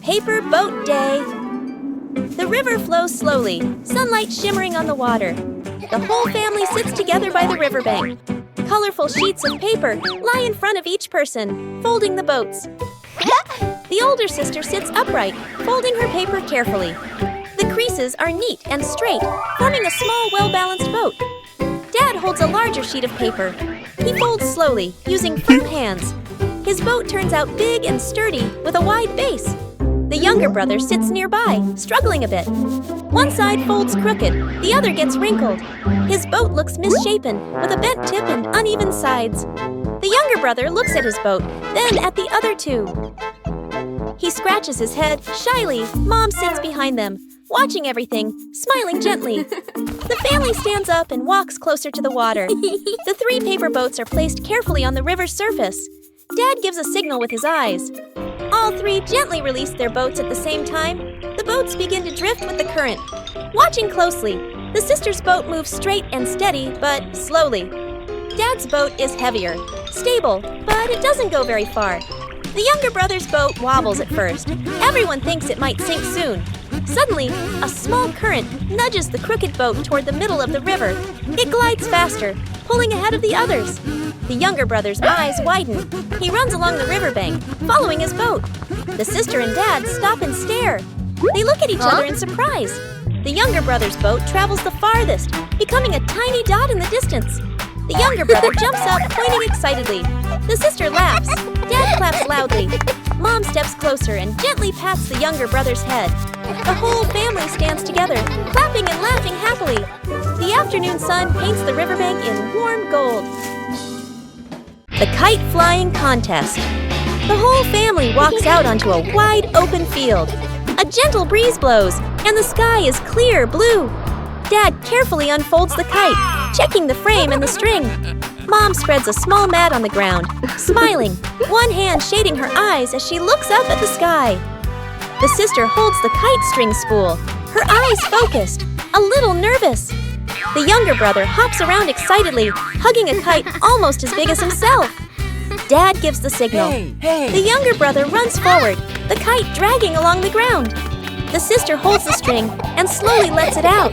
Paper Boat Day. The river flows slowly, sunlight shimmering on the water. The whole family sits together by the riverbank. Colorful sheets of paper lie in front of each person, folding the boats. The older sister sits upright, folding her paper carefully. The creases are neat and straight, forming a small, well-balanced boat. Dad holds a larger sheet of paper. He folds slowly, using firm hands. His boat turns out big and sturdy with a wide base. The younger brother sits nearby, struggling a bit. One side folds crooked, the other gets wrinkled. His boat looks misshapen, with a bent tip and uneven sides. The younger brother looks at his boat, then at the other two. He scratches his head shyly. Mom sits behind them, watching everything, smiling gently. The family stands up and walks closer to the water. The 3 paper boats are placed carefully on the river's surface. Dad gives a signal with his eyes. All 3 gently release their boats at the same time. The boats begin to drift with the current. Watching closely, the sister's boat moves straight and steady, but slowly. Dad's boat is heavier, stable, but it doesn't go very far. The younger brother's boat wobbles at first. Everyone thinks it might sink soon. Suddenly, a small current nudges the crooked boat toward the middle of the river. It glides faster, pulling ahead of the others. The younger brother's eyes widen. He runs along the riverbank, following his boat. The sister and dad stop and stare. They look at each other in surprise. The younger brother's boat travels the farthest, becoming a tiny dot in the distance. The younger brother jumps up, pointing excitedly. The sister laughs. Dad claps loudly. Mom steps closer and gently pats the younger brother's head. The whole family stands together, clapping and laughing happily. The afternoon sun paints the riverbank in warm gold. The Kite Flying Contest. The whole family walks out onto a wide open field. A gentle breeze blows, and the sky is clear blue. Dad carefully unfolds the kite, checking the frame and the string. Mom spreads a small mat on the ground, smiling, one hand shading her eyes as she looks up at the sky. The sister holds the kite string spool, her eyes focused, a little nervous. The younger brother hops around excitedly, hugging a kite almost as big as himself. Dad gives the signal. Hey. The younger brother runs forward, the kite dragging along the ground. The sister holds the string and slowly lets it out.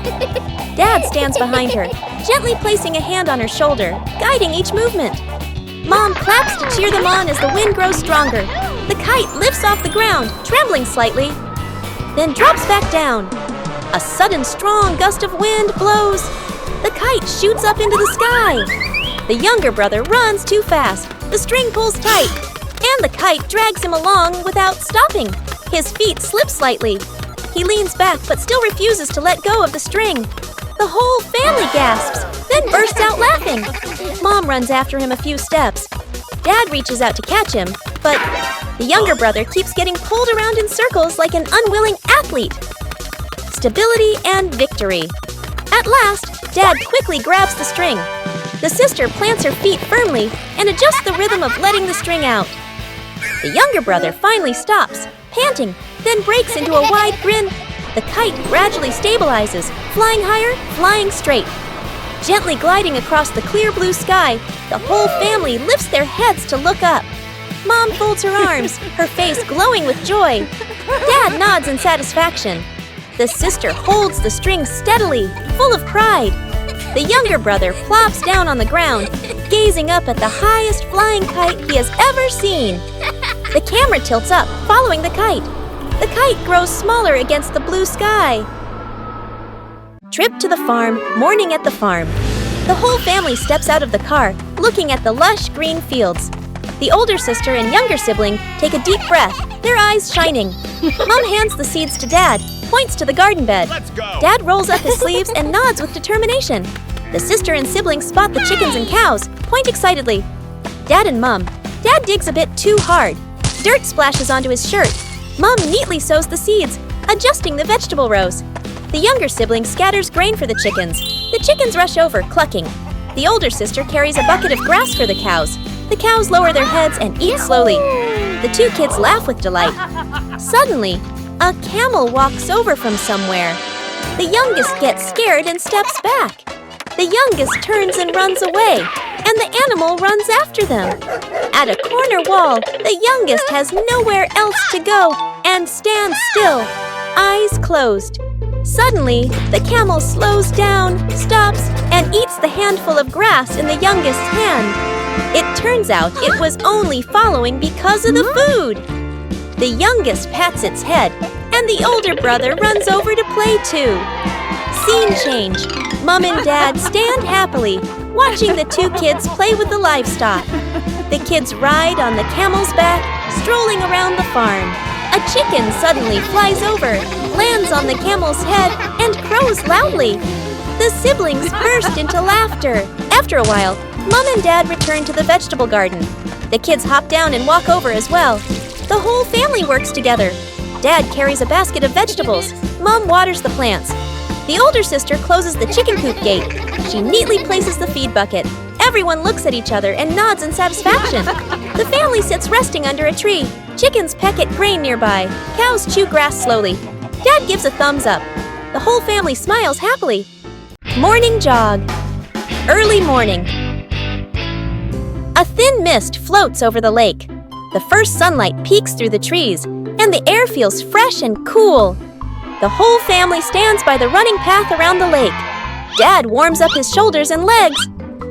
Dad stands behind her, gently placing a hand on her shoulder, guiding each movement. Mom claps to cheer them on as the wind grows stronger. The kite lifts off the ground, trembling slightly, then drops back down. A sudden strong gust of wind blows. The kite shoots up into the sky. The younger brother runs too fast. The string pulls tight, and the kite drags him along without stopping. His feet slip slightly. He leans back but still refuses to let go of the string. The whole family gasps, then bursts out laughing. Mom runs after him a few steps. Dad reaches out to catch him, but the younger brother keeps getting pulled around in circles like an unwilling athlete. Stability and victory. At last, Dad quickly grabs the string. The sister plants her feet firmly and adjusts the rhythm of letting the string out. The younger brother finally stops, panting, then breaks into a wide grin. The kite gradually stabilizes, flying higher, flying straight. Gently gliding across the clear blue sky, the whole family lifts their heads to look up. Mom folds her arms, her face glowing with joy. Dad nods in satisfaction. The sister holds the string steadily, full of pride. The younger brother plops down on the ground, gazing up at the highest flying kite he has ever seen. The camera tilts up, following the kite. The kite grows smaller against the blue sky. Trip to the farm, morning at the farm. The whole family steps out of the car, looking at the lush green fields. The older sister and younger sibling take a deep breath, their eyes shining. Mom hands the seeds to Dad, points to the garden bed. Let's go. Dad rolls up his sleeves and nods with determination. The sister and siblings spot the chickens and cows, point excitedly. Dad and Mom. Dad digs a bit too hard. Dirt splashes onto his shirt. Mom neatly sows the seeds, adjusting the vegetable rows. The younger sibling scatters grain for the chickens. The chickens rush over, clucking. The older sister carries a bucket of grass for the cows. The cows lower their heads and eat slowly. The 2 kids laugh with delight. Suddenly, a camel walks over from somewhere. The youngest gets scared and steps back. The youngest turns and runs away, and the animal runs after them. At a corner wall, the youngest has nowhere else to go and stands still, eyes closed. Suddenly, the camel slows down, stops, and eats the handful of grass in the youngest's hand. It turns out it was only following because of the food. The youngest pats its head, and the older brother runs over to play too. Scene change. Mom and Dad stand happily, watching the two kids play with the livestock. The kids ride on the camel's back, strolling around the farm. A chicken suddenly flies over, lands on the camel's head, and crows loudly. The siblings burst into laughter. After a while, Mom and Dad return to the vegetable garden. The kids hop down and walk over as well. The whole family works together. Dad carries a basket of vegetables. Mom waters the plants. The older sister closes the chicken coop gate. She neatly places the feed bucket. Everyone looks at each other and nods in satisfaction. The family sits resting under a tree. Chickens peck at grain nearby. Cows chew grass slowly. Dad gives a thumbs up. The whole family smiles happily. Morning jog. Early morning. A thin mist floats over the lake. The first sunlight peeks through the trees, and the air feels fresh and cool. The whole family stands by the running path around the lake. Dad warms up his shoulders and legs.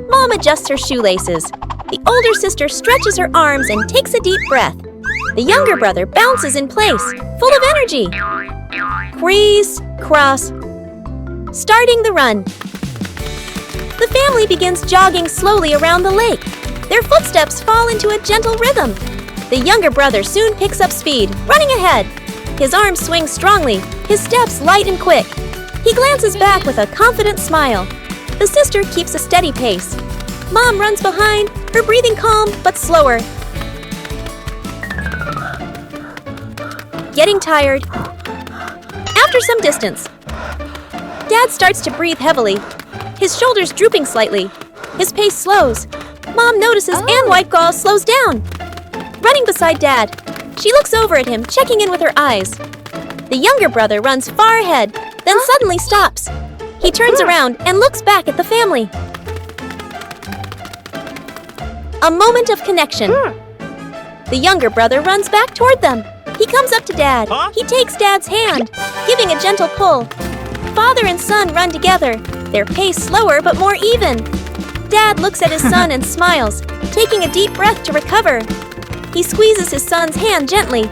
Mom adjusts her shoelaces. The older sister stretches her arms and takes a deep breath. The younger brother bounces in place, full of energy. Crease, cross. Starting the run. The family begins jogging slowly around the lake. Their footsteps fall into a gentle rhythm. The younger brother soon picks up speed, running ahead. His arms swing strongly, his steps light and quick. He glances back with a confident smile. The sister keeps a steady pace. Mom runs behind, her breathing calm but slower. Getting tired. After some distance, Dad starts to breathe heavily, his shoulders drooping slightly. His pace slows. Mom notices and White Gauze slows down. Running beside Dad, she looks over at him, checking in with her eyes. The younger brother runs far ahead, then suddenly stops. He turns around and looks back at the family. A moment of connection. The younger brother runs back toward them. He comes up to Dad. He takes Dad's hand, giving a gentle pull. Father and son run together, their pace slower but more even. Dad looks at his son and smiles, taking a deep breath to recover. He squeezes his son's hand gently.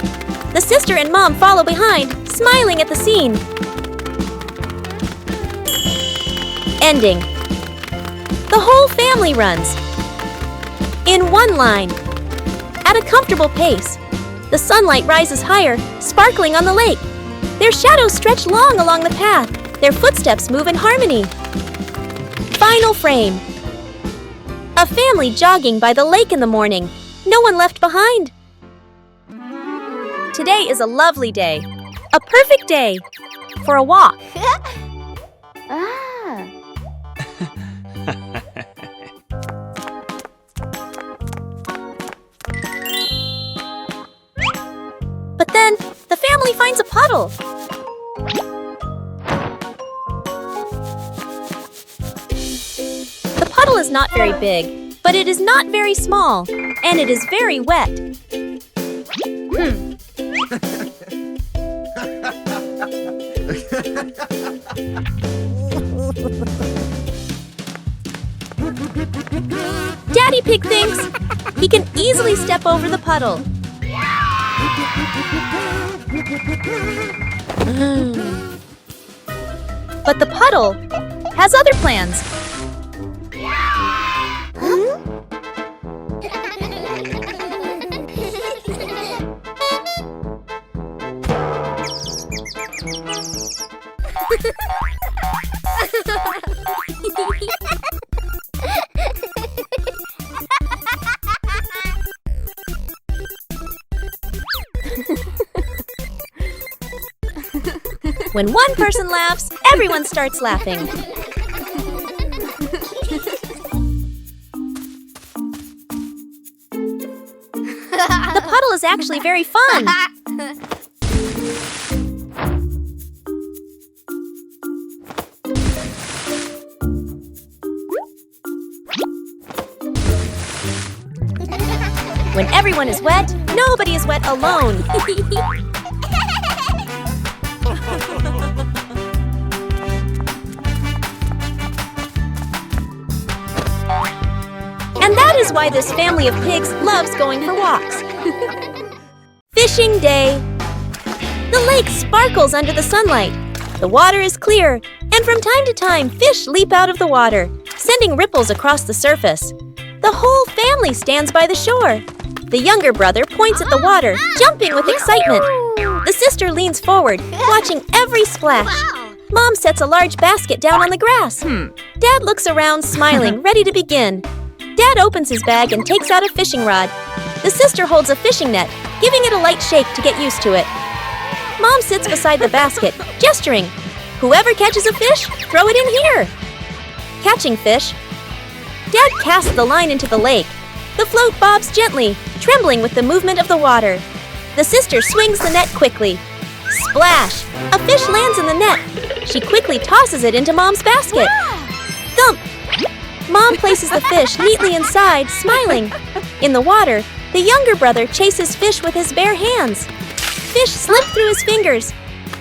The sister and Mom follow behind, smiling at the scene. Ending. The whole family runs. In one line. At a comfortable pace. The sunlight rises higher, sparkling on the lake. Their shadows stretch long along the path. Their footsteps move in harmony. Final frame. A family jogging by the lake in the morning. No one left behind. Today is a lovely day. A perfect day for a walk. But then, the family finds a puddle. The puddle is not very big, but it is not very small, and it is very wet. Daddy Pig thinks he can easily step over the puddle. But the puddle has other plans. When one person laughs, everyone starts laughing. The puddle is actually very fun. When everyone is wet, nobody is wet alone. And that is why this family of pigs loves going for walks. Fishing day. The lake sparkles under the sunlight. The water is clear, and from time to time, fish leap out of the water, sending ripples across the surface. The whole family stands by the shore. The younger brother points at the water, jumping with excitement. The sister leans forward, watching every splash. Mom sets a large basket down on the grass. Dad looks around, smiling, ready to begin. Dad opens his bag and takes out a fishing rod. The sister holds a fishing net, giving it a light shake to get used to it. Mom sits beside the basket, gesturing. Whoever catches a fish, throw it in here. Catching fish. Dad casts the line into the lake. The float bobs gently, trembling with the movement of the water. The sister swings the net quickly. Splash! A fish lands in the net. She quickly tosses it into Mom's basket. Thump! Mom places the fish neatly inside, smiling. In the water, the younger brother chases fish with his bare hands. Fish slip through his fingers.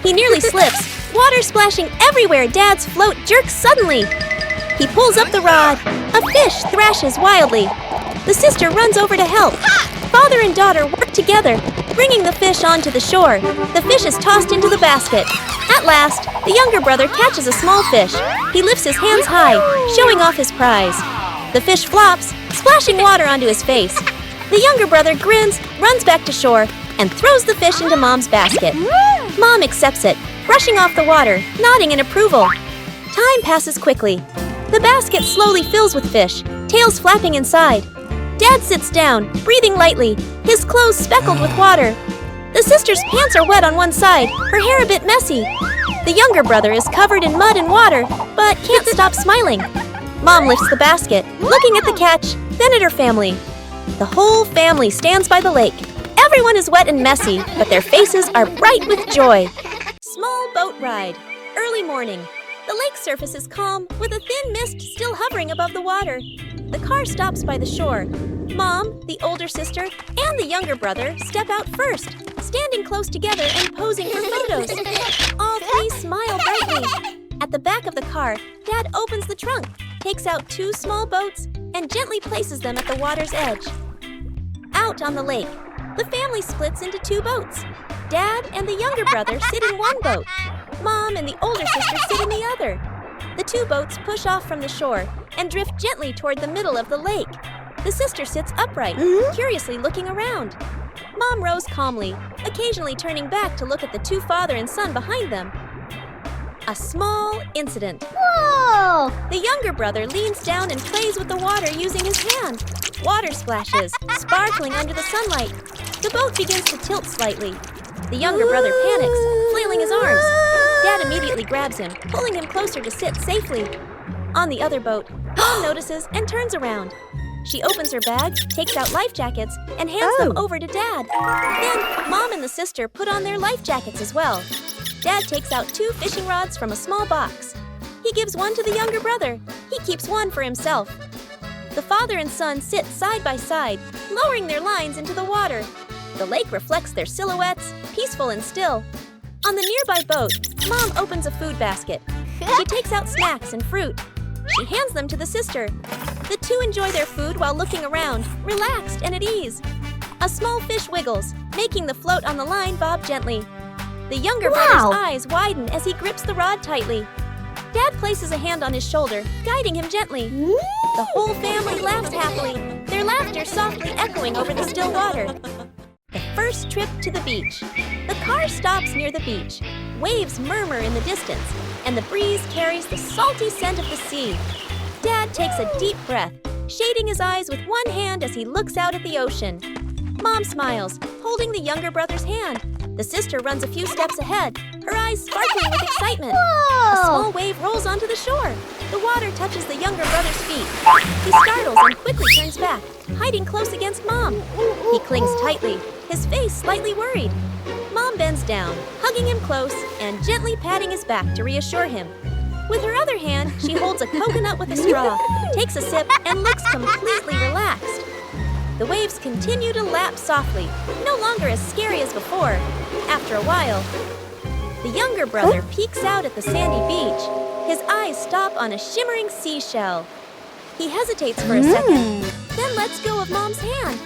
He nearly slips, water splashing everywhere. Dad's float jerks suddenly. He pulls up the rod. A fish thrashes wildly. The sister runs over to help. Father and daughter work together, bringing the fish onto the shore. The fish is tossed into the basket. At last, the younger brother catches a small fish. He lifts his hands high, showing off his prize. The fish flops, splashing water onto his face. The younger brother grins, runs back to shore, and throws the fish into Mom's basket. Mom accepts it, brushing off the water, nodding in approval. Time passes quickly. The basket slowly fills with fish, tails flapping inside. Dad sits down, breathing lightly, his clothes speckled with water. The sister's pants are wet on one side, her hair a bit messy. The younger brother is covered in mud and water, but can't stop smiling. Mom lifts the basket, looking at the catch, then at her family. The whole family stands by the lake. Everyone is wet and messy, but their faces are bright with joy. Small boat ride. Early morning. The lake surface is calm, with a thin mist still hovering above the water. The car stops by the shore. Mom, the older sister, and the younger brother step out first, standing close together and posing for photos. All three smile brightly. At the back of the car, Dad opens the trunk, takes out two small boats, and gently places them at the water's edge. Out on the lake, the family splits into two boats. Dad and the younger brother sit in one boat. Mom and the older sister sit in the other. The two boats push off from the shore and drift gently toward the middle of the lake. The sister sits upright, curiously looking around. Mom rows calmly, occasionally turning back to look at the two father and son behind them. A small incident. Whoa! The younger brother leans down and plays with the water using his hand. Water splashes, sparkling under the sunlight. The boat begins to tilt slightly. The younger brother panics, flailing his arms. Dad immediately grabs him, pulling him closer to sit safely. On the other boat, Mom notices and turns around. She opens her bag, takes out life jackets, and hands them over to Dad. Then, Mom and the sister put on their life jackets as well. Dad takes out two fishing rods from a small box. He gives one to the younger brother. He keeps one for himself. The father and son sit side by side, lowering their lines into the water. The lake reflects their silhouettes, peaceful and still. On the nearby boat, Mom opens a food basket. She takes out snacks and fruit. She hands them to the sister. The two enjoy their food while looking around, relaxed and at ease. A small fish wiggles, making the float on the line bob gently. The younger brother's eyes widen as he grips the rod tightly. Dad places a hand on his shoulder, guiding him gently. The whole family laughs happily, their laughter softly echoing over the still water. The first trip to the beach. The car stops near the beach. Waves murmur in the distance, and the breeze carries the salty scent of the sea. Dad takes a deep breath, shading his eyes with one hand as he looks out at the ocean. Mom smiles, holding the younger brother's hand. The sister runs a few steps ahead, her eyes sparkling with excitement. A small wave rolls onto the shore. The water touches the younger brother's feet. He startles and quickly turns back, hiding close against Mom. He clings tightly, his face slightly worried. Mom bends down, hugging him close and gently patting his back to reassure him. With her other hand, she holds a coconut with a straw, takes a sip, and looks completely relaxed. The waves continue to lap softly, no longer as scary as before. After a while, the younger brother peeks out at the sandy beach. His eyes stop on a shimmering seashell. He hesitates for a second, then lets go of Mom's hand.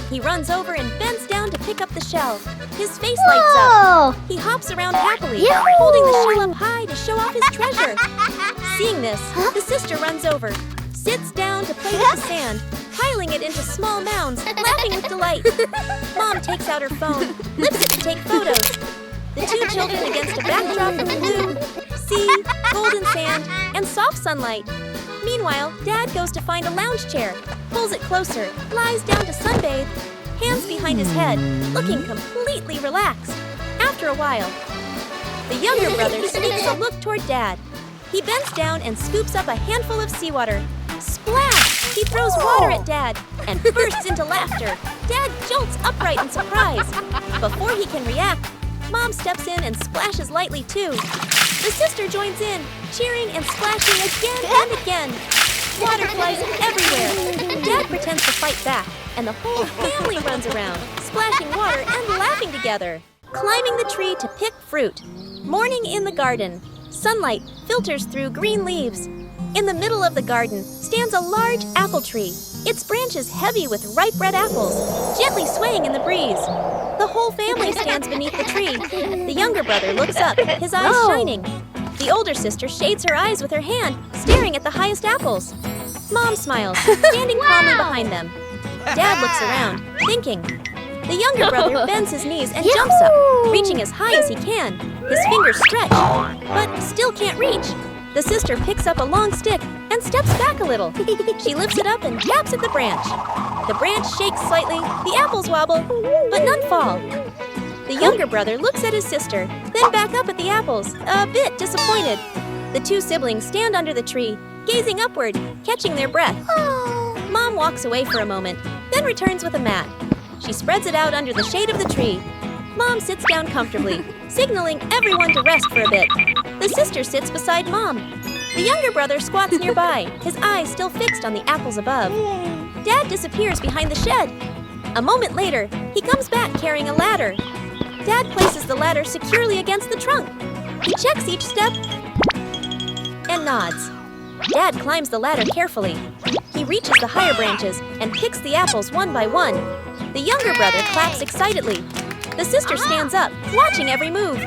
He runs over and bends down to pick up the shell. His face lights up. He hops around happily, holding the shell up high to show off his treasure. Seeing this, the sister runs over, sits down to play with the sand, piling it into small mounds, laughing with delight. Mom takes out her phone, lifts it to take photos. The two children against a backdrop of blue, sea, golden sand, and soft sunlight. Meanwhile, Dad goes to find a lounge chair, pulls it closer, lies down to sunbathe, hands behind his head, looking completely relaxed. After a while, the younger brother sneaks a look toward Dad. He bends down and scoops up a handful of seawater. Splash! He throws water at Dad and bursts into laughter. Dad jolts upright in surprise. Before he can react, Mom steps in and splashes lightly too. The sister joins in, cheering and splashing again and again. Water flies everywhere. Dad pretends to fight back, and the whole family runs around, splashing water and laughing together. Climbing the tree to pick fruit. Morning in the garden. Sunlight filters through green leaves. In the middle of the garden stands a large apple tree, its branches heavy with ripe red apples, gently swaying in the breeze. The whole family stands beneath the tree. The younger brother looks up, his eyes shining. The older sister shades her eyes with her hand, staring at the highest apples. Mom smiles, standing calmly behind them. Dad looks around, thinking. The younger brother bends his knees and jumps up, reaching as high as he can. His fingers stretch, but still can't reach. The sister picks up a long stick and steps back a little. She lifts it up and taps at the branch. The branch shakes slightly, the apples wobble, but none fall. The younger brother looks at his sister, then back up at the apples, a bit disappointed. The two siblings stand under the tree, gazing upward, catching their breath. Mom walks away for a moment, then returns with a mat. She spreads it out under the shade of the tree. Mom sits down comfortably, signaling everyone to rest for a bit. The sister sits beside Mom. The younger brother squats nearby, his eyes still fixed on the apples above. Dad disappears behind the shed. A moment later, he comes back carrying a ladder. Dad places the ladder securely against the trunk. He checks each step and nods. Dad climbs the ladder carefully. He reaches the higher branches and picks the apples one by one. The younger brother claps excitedly. The sister stands up, watching every move.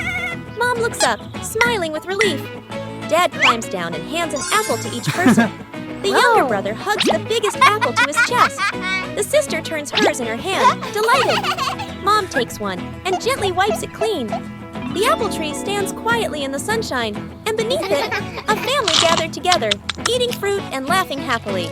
Mom looks up, smiling with relief. Dad climbs down and hands an apple to each person. The younger brother hugs the biggest apple to his chest. The sister turns hers in her hand, delighted. Mom takes one and gently wipes it clean. The apple tree stands quietly in the sunshine, and beneath it, a family gathered together, eating fruit and laughing happily.